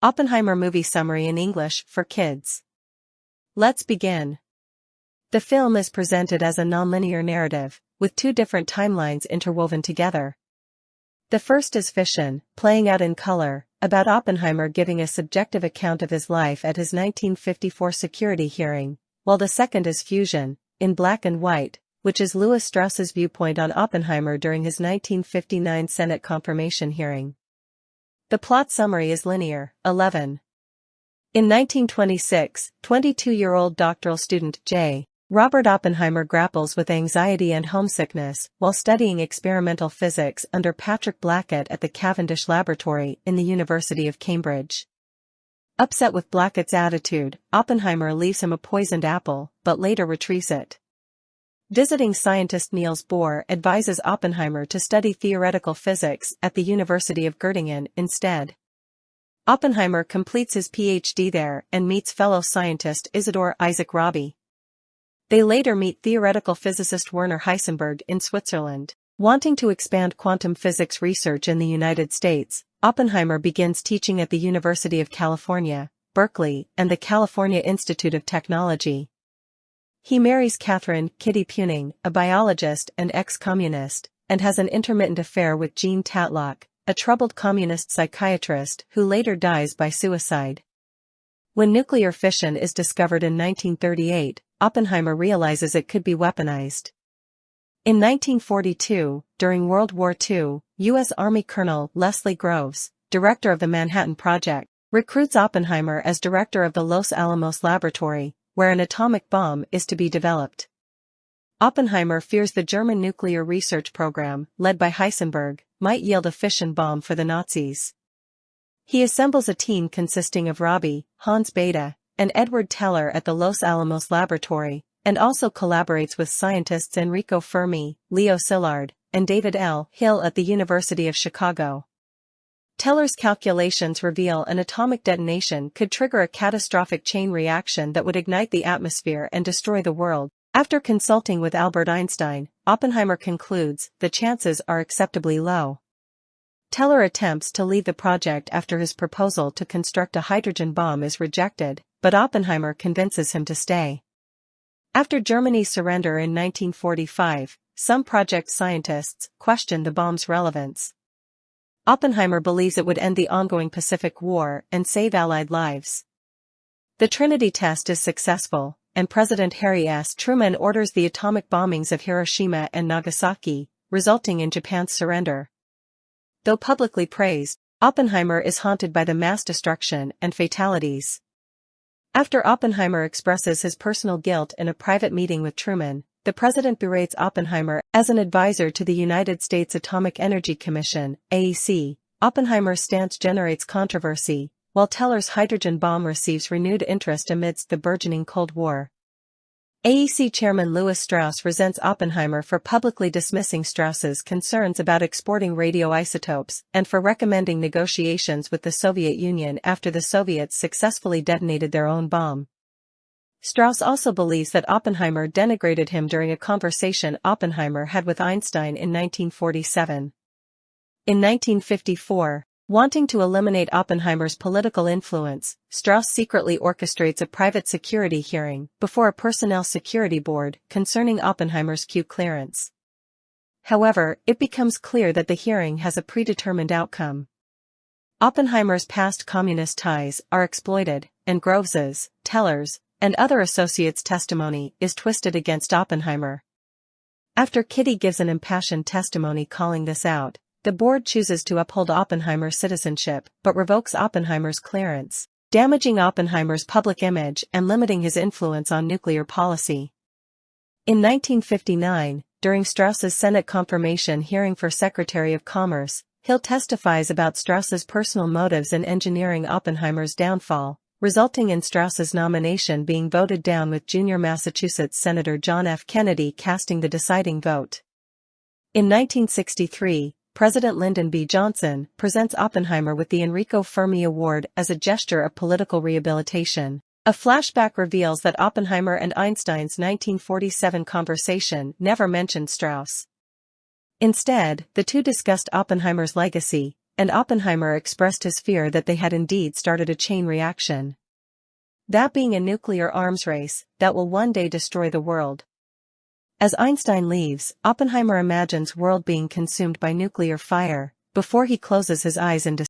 Oppenheimer movie summary in English for kids. Let's begin. The film is presented as a nonlinear narrative, with two different timelines interwoven together. The first is fiction, playing out in color, about Oppenheimer giving a subjective account of his life at his 1954 security hearing, while the second is fusion, in black and white, which is Louis Strauss's viewpoint on Oppenheimer during his 1959 Senate confirmation hearing. The plot summary is linear. 11. In 1926, 22-year-old doctoral student J. Robert Oppenheimer grapples with anxiety and homesickness while studying experimental physics under Patrick Blackett at the Cavendish Laboratory in the University of Cambridge. Upset with Blackett's attitude, Oppenheimer leaves him a poisoned apple, but later retrieves it. Visiting scientist Niels Bohr advises Oppenheimer to study theoretical physics at the University of Göttingen instead. Oppenheimer completes his PhD there and meets fellow scientist Isidor Isaac Rabi. They later meet theoretical physicist Werner Heisenberg in Switzerland. Wanting to expand quantum physics research in the United States, Oppenheimer begins teaching at the University of California, Berkeley, and the California Institute of Technology. He marries Catherine Kitty Puning, a biologist and ex-communist, and has an intermittent affair with Jean Tatlock, a troubled communist psychiatrist who later dies by suicide. When nuclear fission is discovered in 1938, Oppenheimer realizes it could be weaponized. In 1942, during World War II, U.S. Army Colonel Leslie Groves, director of the Manhattan Project, recruits Oppenheimer as director of the Los Alamos Laboratory, where an atomic bomb is to be developed. Oppenheimer fears the German nuclear research program, led by Heisenberg, might yield a fission bomb for the Nazis. He assembles a team consisting of Rabi, Hans Bethe, and Edward Teller at the Los Alamos Laboratory, and also collaborates with scientists Enrico Fermi, Leo Szilard, and David L. Hill at the University of Chicago. Teller's calculations reveal an atomic detonation could trigger a catastrophic chain reaction that would ignite the atmosphere and destroy the world. After consulting with Albert Einstein, Oppenheimer concludes the chances are acceptably low. Teller attempts to leave the project after his proposal to construct a hydrogen bomb is rejected, but Oppenheimer convinces him to stay. After Germany's surrender in 1945, some project scientists question the bomb's relevance. Oppenheimer believes it would end the ongoing Pacific War and save Allied lives. The Trinity test is successful, and President Harry S. Truman orders the atomic bombings of Hiroshima and Nagasaki, resulting in Japan's surrender. Though publicly praised, Oppenheimer is haunted by the mass destruction and fatalities. After Oppenheimer expresses his personal guilt in a private meeting with Truman, the president berates Oppenheimer as an advisor to the United States Atomic Energy Commission, AEC. Oppenheimer's stance generates controversy, while Teller's hydrogen bomb receives renewed interest amidst the burgeoning Cold War. AEC chairman Louis Strauss resents Oppenheimer for publicly dismissing Strauss's concerns about exporting radioisotopes and for recommending negotiations with the Soviet Union after the Soviets successfully detonated their own bomb. Strauss also believes that Oppenheimer denigrated him during a conversation Oppenheimer had with Einstein in 1947. In 1954, wanting to eliminate Oppenheimer's political influence, Strauss secretly orchestrates a private security hearing before a personnel security board concerning Oppenheimer's Q clearance. However, it becomes clear that the hearing has a predetermined outcome. Oppenheimer's past communist ties are exploited, and Groves's, Teller's, and other associates' testimony is twisted against Oppenheimer. After Kitty gives an impassioned testimony calling this out, the board chooses to uphold Oppenheimer's citizenship but revokes Oppenheimer's clearance, damaging Oppenheimer's public image and limiting his influence on nuclear policy. In 1959, during Strauss's Senate confirmation hearing for Secretary of Commerce, Hill testifies about Strauss's personal motives in engineering Oppenheimer's downfall, resulting in Strauss's nomination being voted down with junior Massachusetts Senator John F. Kennedy casting the deciding vote. In 1963, President Lyndon B. Johnson presents Oppenheimer with the Enrico Fermi Award as a gesture of political rehabilitation. A flashback reveals that Oppenheimer and Einstein's 1947 conversation never mentioned Strauss. Instead, the two discussed Oppenheimer's legacy, and Oppenheimer expressed his fear that they had indeed started a chain reaction. That being a nuclear arms race that will one day destroy the world. As Einstein leaves, Oppenheimer imagines world being consumed by nuclear fire, before he closes his eyes in